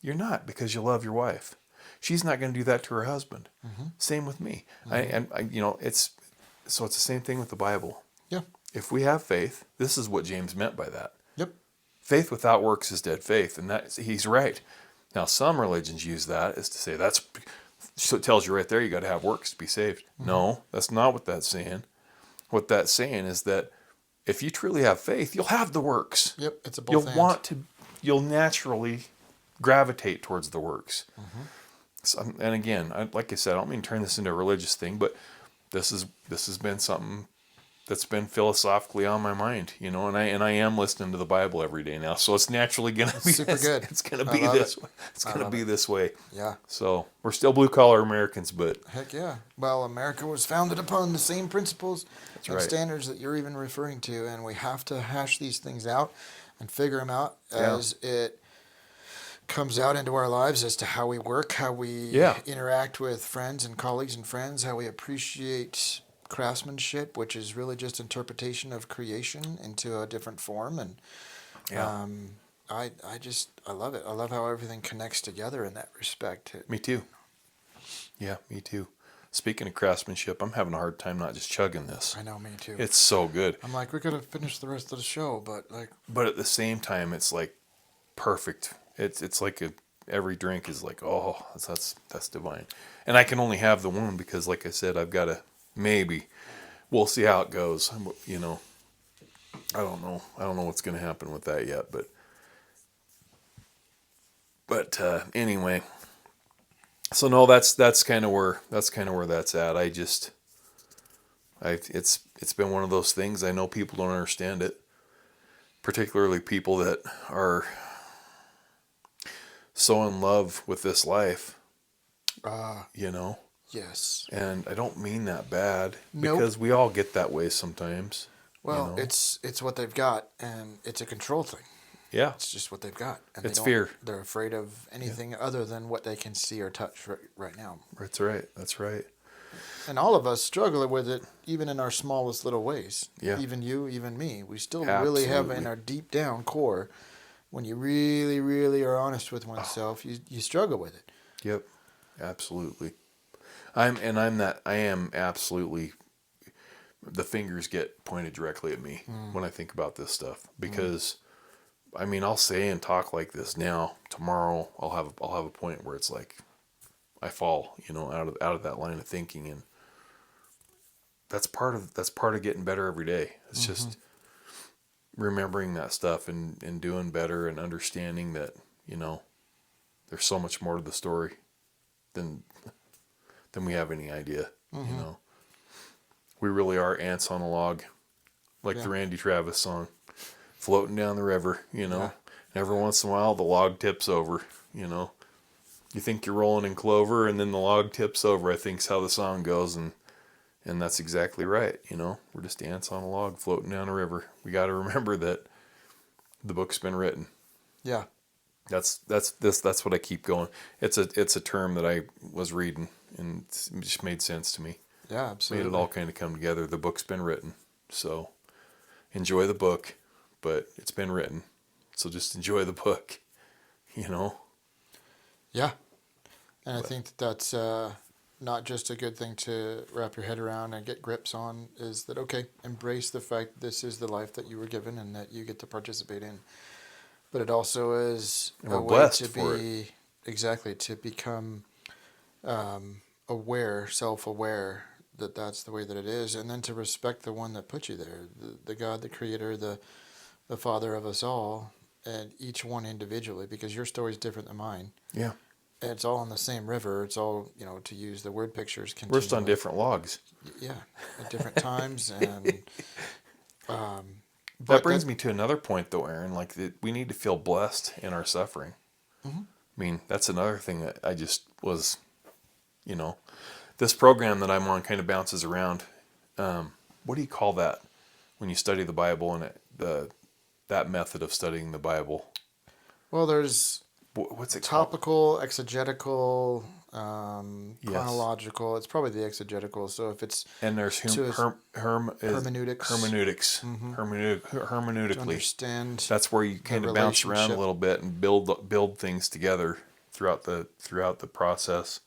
You're not, because you love your wife. She's not going to do that to her husband. Same with me. It's the same thing with the Bible. Yeah. If we have faith, this is what James meant by that. Yep. Faith without works is dead faith, and he's right. Now, some religions use that as to say so it tells you right there you got to have works to be saved. No, that's not what that's saying. What that's saying is that if you truly have faith, you'll have the works. Yep. It's a both You'll naturally gravitate towards the works. So, and again, like I said, I don't mean to turn this into a religious thing, but this has been something that's been philosophically on my mind, you know, and I am listening to the Bible every day now, so it's naturally gonna be super good. It's gonna be this way. It's I gonna love be it. this way. Yeah. So we're still blue collar Americans, but Heck yeah. Well, America was founded upon the same principles and right. standards that you're even referring to, and we have to hash these things out and figure them out as it comes out into our lives as to how we work, how we interact with friends and colleagues and friends, how we appreciate craftsmanship, which is really just interpretation of creation into a different form. And I love it. I love how everything connects together in that respect. Me too. Yeah, me too. Speaking of craftsmanship, I'm having a hard time not just chugging this. I know, me too. It's so good. I'm like, we're gonna finish the rest of the show, but But at the same time, it's like perfect. It's like every drink is like, oh, that's divine. And I can only have the one because, like I said, I've got to maybe. We'll see how it goes. You know, I don't know. I don't know what's going to happen with that yet. But anyway. So no, that's kind of where that's at. It's been one of those things. I know people don't understand it, particularly people that are so in love with this life. You know. Yes. And I don't mean that bad Nope. because we all get that way sometimes. Well, you know? it's what they've got, and it's a control thing. Yeah. It's just what they've got. And it's fear. They're afraid of anything other than what they can see or touch right now. That's right. That's right. And all of us struggle with it, even in our smallest little ways. Yeah. Even you, even me. We still Absolutely. really have in our deep down core, when you really, really are honest with oneself, you struggle with it. Yep. Absolutely. I am absolutely, the fingers get pointed directly at me when I think about this stuff because, I mean, I'll say and talk like this now. Tomorrow I'll have a point where it's like I fall, you know, out of that line of thinking, and that's part of getting better every day. It's just remembering that stuff and doing better and understanding that, you know, there's so much more to the story than we have any idea. You know, we really are ants on a log, like the Randy Travis song, floating down the river. You know, and every once in a while the log tips over. You know, you think you're rolling in clover, and then the log tips over. I think's how the song goes, and that's exactly right. You know, we're just ants on a log floating down a river. We got to remember that the book's been written. Yeah. That's what I keep going. It's a term that I was reading and it just made sense to me. Yeah, absolutely. Made it all kind of come together. The book's been written. So enjoy the book, but it's been written. So just enjoy the book, you know? Yeah. And I think that's not just a good thing to wrap your head around and get grips on, is that, okay, embrace the fact this is the life that you were given and that you get to participate in. But it also is a way to be, exactly, to become aware, self-aware that that's the way that it is, and then to respect the one that put you there, the God, the Creator, the Father of us all, and each one individually, because your story is different than mine. Yeah. And it's all on the same river. It's all, you know, to use the word pictures. We're just on different logs. Yeah, at different times, and that brings me to another point, though, Aaron. Like, we need to feel blessed in our suffering. I mean, that's another thing that I just was, you know, this program that I'm on kind of bounces around. What do you call that when you study the Bible and that method of studying the Bible? Well, there's what's it topical, called? exegetical, chronological. It's probably the exegetical. So if it's and there's hermeneutics. Hermeneutically. To understand. That's where you kind of bounce around a little bit and build things together throughout the process.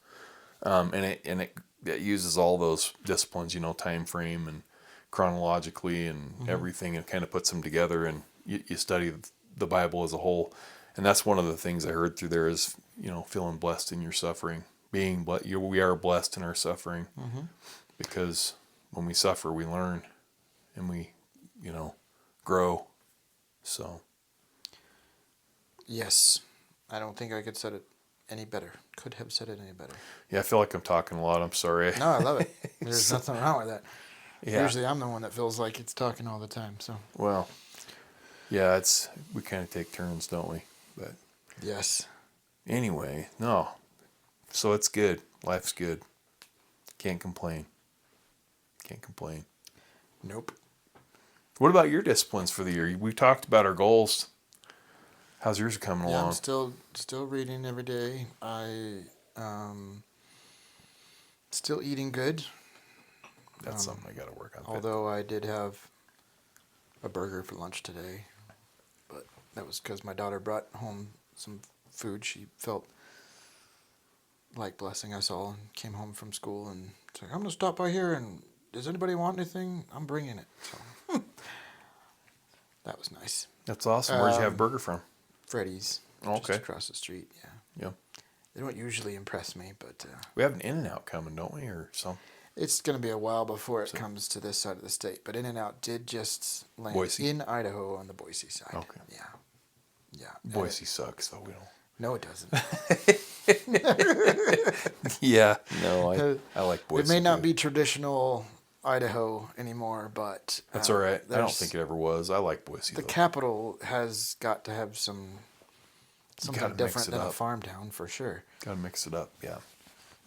And it uses all those disciplines, you know, time frame and chronologically and everything, and kind of puts them together, and you study the Bible as a whole. And that's one of the things I heard through there is, you know, feeling blessed in your suffering, we are blessed in our suffering, because when we suffer, we learn and we, you know, grow. So. Yes. I don't think I could said it any better. Could have said it any better. Yeah, I feel like I'm talking a lot. I'm sorry. No, I love it. There's nothing wrong with that. Yeah. Usually I'm the one that feels like it's talking all the time. So Well, yeah, we kind of take turns, don't we? But yes. anyway, no. So it's good. Life's good. Can't complain. Can't complain. Nope. What about your disciplines for the year? We talked about our goals. How's yours coming Yeah, along? I'm still reading every day. I still eating good. That's something I got to work on. Although I did have a burger for lunch today, but that was because my daughter brought home some food. She felt like blessing us all and came home from school and it's like, I'm going to stop by here and does anybody want anything? I'm bringing it. So that was nice. That's awesome. Where'd you have burger from? Freddy's. Okay. Just across the street, yeah. Yeah. They don't usually impress me, but... we have an In-N-Out coming, don't we, or some? It's going to be a while before it comes to this side of the state, but In-N-Out did just land Boise? in Idaho on the Boise side. Okay. Yeah. Yeah. Boise sucks, though. We don't. No, it doesn't. Yeah. No, I like Boise. It may not be traditional Idaho anymore, but... That's all right. I don't think it ever was. I like Boise, The though. capital has got to have something gotta mix different it than a up. farm town, for sure. Got to mix it up, yeah.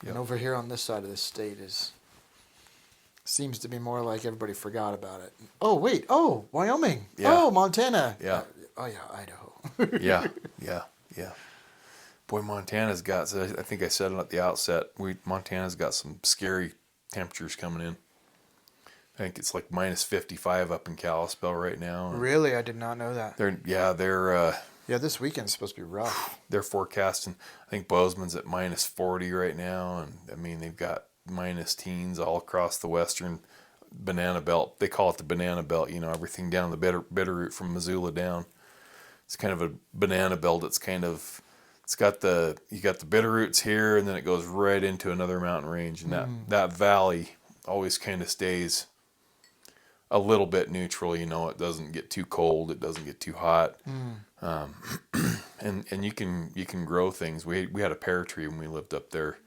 And over here on this side of the state seems to be more like everybody forgot about it. Oh, wait. Oh, Wyoming. Yeah. Oh, Montana. Yeah. Oh, yeah, Idaho. Yeah. Boy, Montana's got, I think I said it at the outset, Montana's got some scary temperatures coming in. I think it's like minus 55 up in Kalispell right now. Really? I did not know that. They're this weekend's supposed to be rough. they're forecasting, I think Bozeman's at minus 40 right now. And I mean, they've got minus teens all across the western banana belt. They call it the banana belt, everything down the Bitterroot from Missoula down. It's kind of a banana belt. You got the Bitterroots here, and then it goes right into another mountain range. And that valley always kind of stays a little bit neutral. It doesn't get too cold. It doesn't get too hot. And you can grow things. We had a pear tree when we lived up there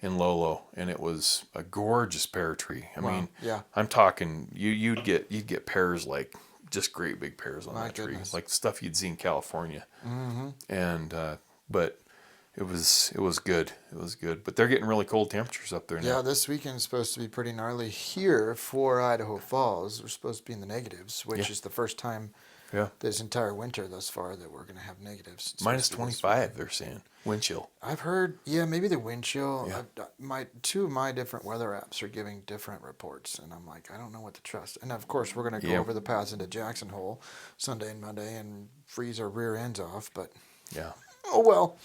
in Lolo, and it was a gorgeous pear tree. I mean, yeah. I'm talking you'd get pears, like just great big pears on My that tree, goodness. like stuff you'd see in California. Mm-hmm. And but it was good. It was good. But they're getting really cold temperatures up there now. Yeah, this weekend's supposed to be pretty gnarly. Here for Idaho Falls, we're supposed to be in the negatives, which is the first time this entire winter thus far that we're going to have negatives. It's Minus supposed to be 25, they're saying. Wind chill. I've heard, maybe the wind chill. Yeah. Two of my different weather apps are giving different reports, and I'm like, I don't know what to trust. And of course, we're going to go over the paths into Jackson Hole Sunday and Monday and freeze our rear ends off, but oh well.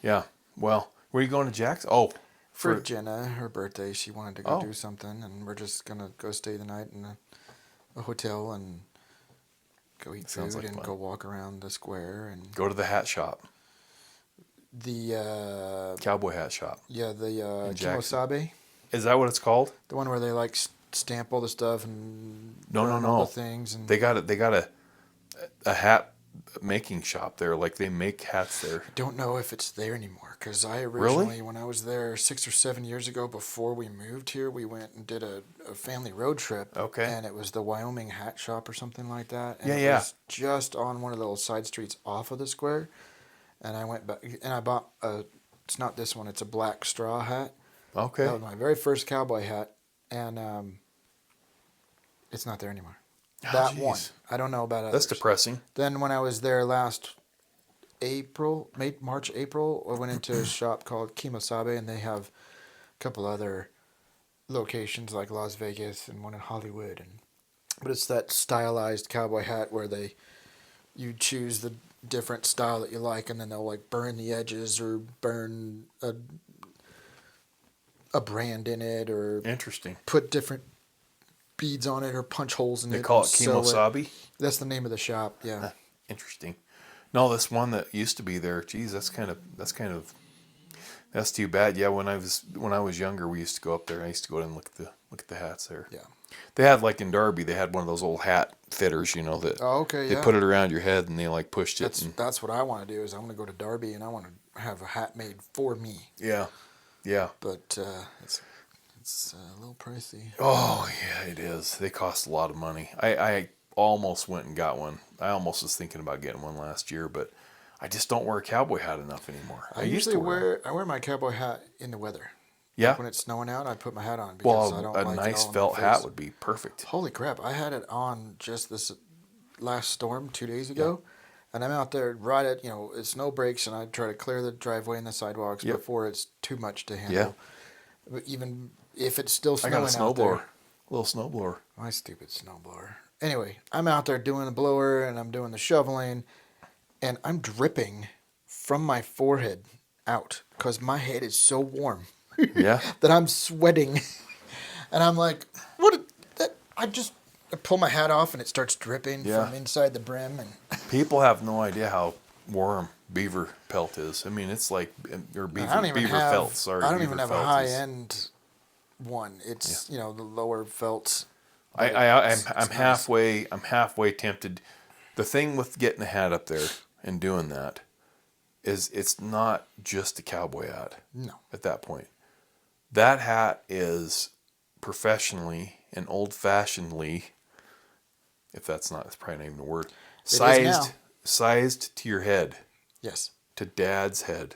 Yeah. Well, where are you going to Jackson? Oh, for Jenna, her birthday, she wanted to go do something, and we're just going to go stay the night in a hotel and go eat food and fun. go walk around the square and go to the hat shop. The cowboy hat shop. Yeah, the Kimosabe. Is that what it's called? The one where they like stamp all the stuff and no. all the things. And they got a hat making shop there. Like they make hats there. I don't know if it's there anymore because I originally, when I was there 6 or 7 years ago, before we moved here, we went and did a family road trip. Okay. And it was the Wyoming Hat Shop or something like that. And it was just on one of the little side streets off of the square. And I went back and I bought it's not this one, it's a black straw hat. Okay. That was my very first cowboy hat. And it's not there anymore. That one. I don't know about others. That's depressing. Then when I was there last March, April, I went into a shop called Kimosabe, and they have a couple other locations like Las Vegas and one in Hollywood. But it's that stylized cowboy hat where you choose the different style that you like, and then they'll like burn the edges or burn a brand in it or interesting put different beads on it or punch holes in it. They call it Kimosabe? That's the name of the shop, yeah. Interesting. No, this one that used to be there, geez, that's too bad. Yeah, when I was younger, we used to go up there. I used to go in and look at the hats there. Yeah. They had, like in Darby, they had one of those old hat fitters, that they put it around your head and they like pushed it. That's what I want to do is I want to go to Darby and I want to have a hat made for me. Yeah. Yeah. But it's It's a little pricey. Oh, yeah, it is. They cost a lot of money. I almost went and got one. I almost was thinking about getting one last year, but I just don't wear a cowboy hat enough anymore. I used usually to wear wear my cowboy hat in the weather. Yeah. Like when it's snowing out, I put my hat on because I Well, don't a like nice it all felt in my face. hat would be perfect. Holy crap! I had it on just this last storm 2 days ago, and I'm out there right at it's no breaks, and I try to clear the driveway and the sidewalks before it's too much to handle. But even if it's still I got snowing a out there, snowblower, little snowblower. my stupid snowblower. Anyway, I'm out there doing the blower and I'm doing the shoveling, and I'm dripping from my forehead out because my head is so warm. Yeah. That I'm sweating, and I'm like, what? I pull my hat off and it starts dripping from inside the brim. And people have no idea how warm beaver pelt is. I mean, it's like beaver felt. Sorry, I don't beaver even have a felt high is- end one. It's the lower felt. I'm halfway. I'm halfway tempted. The thing with getting a hat up there and doing that is it's not just a cowboy hat. No. At that point, that hat is professionally and old-fashionedly, if that's probably not even a word, sized to your head. Yes. To Dad's head,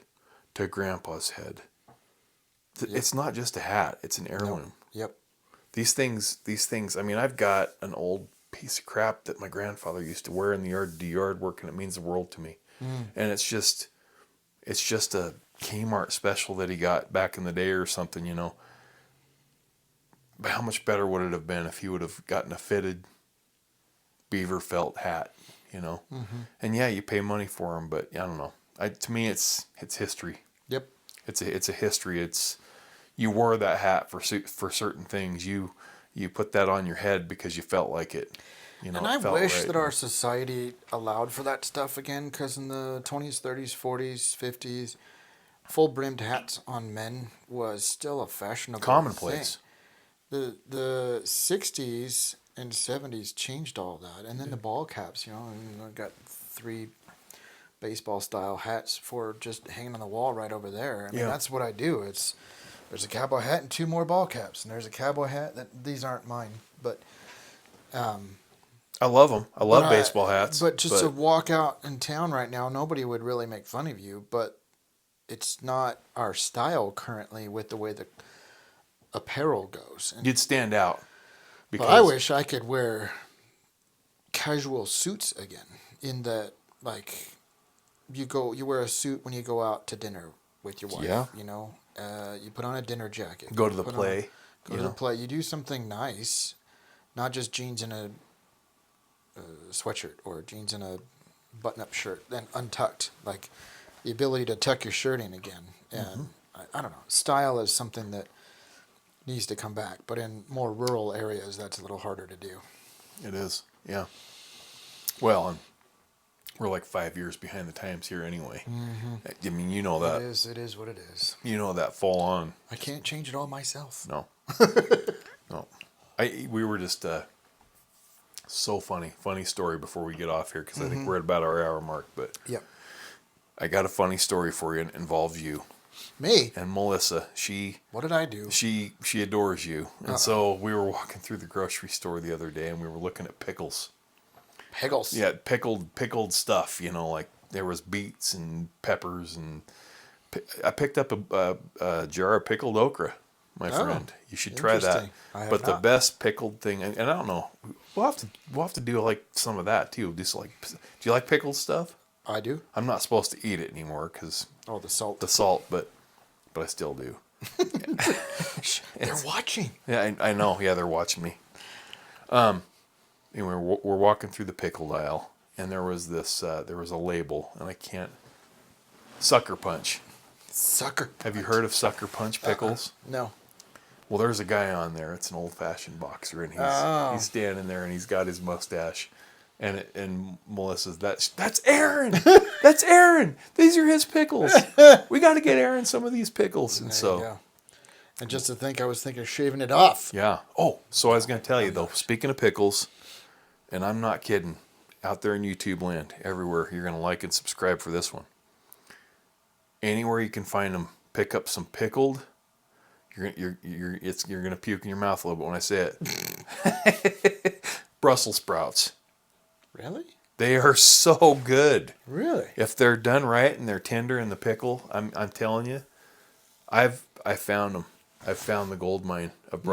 to Grandpa's head. It's not just a hat; it's an heirloom. No. Yep. These things. I mean, I've got an old piece of crap that my grandfather used to wear in the yard to do yard work, and it means the world to me. And it's just a Kmart special that he got back in the day or something, But how much better would it have been if he would have gotten a fitted beaver felt hat, And yeah, you pay money for them, but I don't know. To me, it's history. Yep. It's a history. You wore that hat for certain things. You put that on your head because you felt like it. And I wish that our society allowed for that stuff again, because in the 20s, 30s, 40s, 50s, full brimmed hats on men was still a fashionable commonplace. Thing. The 60s and 70s changed all that, and then the ball caps. I got 3 baseball style hats for just hanging on the wall right over there. I mean, that's what I do. There's a cowboy hat and 2 more ball caps, and there's a cowboy hat these aren't mine, but I love them. I love baseball hats. But to walk out in town right now, nobody would really make fun of you, but it's not our style currently with the way the apparel goes. You'd stand out. But I wish I could wear casual suits again, in that, like, you wear a suit when you go out to dinner with your wife. Yeah. You put on a dinner jacket. Go to the play. Go to the play. You do something nice, not just jeans and a sweatshirt, or jeans and a button-up shirt, then untucked. Like, the ability to tuck your shirt in again. And I don't know. Style is something that needs to come back, but in more rural areas, that's a little harder to do. It is. Yeah. Well, and we're like 5 years behind the times here anyway. I mean, you know that. It is what it is. You know that full on. I can't change it all myself. No. No. We were just so funny story before we get off here, because I think we're at about our hour mark. But Yep. I got a funny story for you. It involves you. Me? And Melissa. What did I do? She adores you. And so we were walking through the grocery store the other day, and we were looking at pickles. Pickles? Yeah, pickled stuff, like there was beets and peppers, and I picked up a jar of pickled okra, my friend. You should try that. But the best pickled thing, and I don't know, we'll have to do like some of that too. Just like, do you like pickled stuff? I do. I'm not supposed to eat it anymore because the salt. The salt, but I still do. They're watching. Yeah, I know. Yeah, they're watching me. Anyway, we're walking through the pickled aisle, and there was a label, and I can't. Sucker Punch. Sucker Punch. Have you heard of Sucker Punch pickles? No. Well, there's a guy on there. It's an old-fashioned boxer, and he's standing there, and he's got his mustache. And Melissa's, that's Aaron! That's Aaron! These are his pickles. We got to get Aaron some of these pickles. And there you go. And just to think, I was thinking of shaving it off. Yeah. Oh, so I was going to tell you, though, speaking of pickles, and I'm not kidding, out there in YouTube land, everywhere, you're going to like and subscribe for this one. Anywhere you can find them, pick up some pickled You're gonna puke in your mouth a little bit when I say it. Brussels sprouts. Really? They are so good. Really? If they're done right and they're tender in the pickle, I'm telling you, I found them. I've found the gold mine of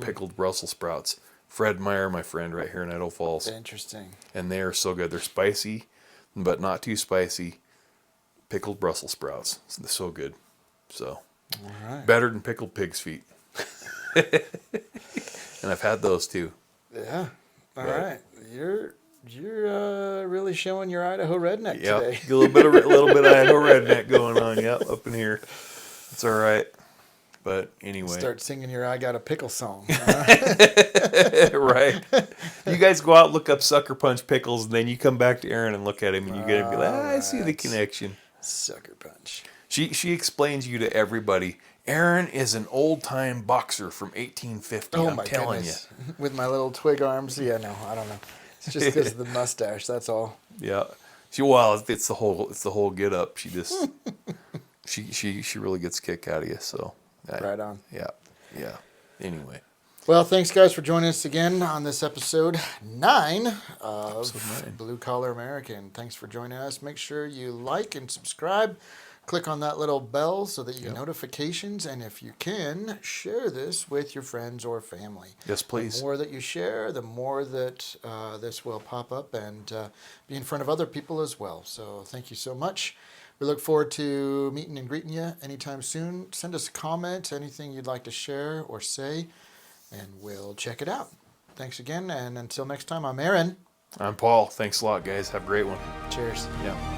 pickled Brussels sprouts. Fred Meyer, my friend, right here in Idaho Falls. Interesting. And they are so good. They're spicy, but not too spicy. Pickled Brussels sprouts. They're so good. So, all right. Better than pickled pig's feet. And I've had those too. Yeah. All right. You're really showing your Idaho redneck today. A little bit Idaho redneck going on. Yep, up in here. It's all right. But anyway, start singing your "I Got a Pickle" song. Right. You guys go out, look up Sucker Punch Pickles, and then you come back to Aaron and look at him, and you get to be like, I see the connection. Sucker Punch. She explains you to everybody. Aaron is an old time boxer from 1850. I'm telling goodness. You. With my little twig arms. Yeah, no, I don't know. It's just because of the mustache. That's all. Yeah. It's the whole get up. She just she really gets a kick out of you. So. Right on. Yeah. Anyway. Well, thanks guys for joining us again on this episode 9 of Blue Collar American. Thanks for joining us. Make sure you like and subscribe. Click on that little bell so that you get notifications. And if you can, share this with your friends or family. Yes, please. The more that you share, the more that this will pop up and be in front of other people as well. So thank you so much. We look forward to meeting and greeting you anytime soon. Send us a comment, anything you'd like to share or say, and we'll check it out. Thanks again, and until next time, I'm Aaron. I'm Paul. Thanks a lot, guys. Have a great one. Cheers. Yeah.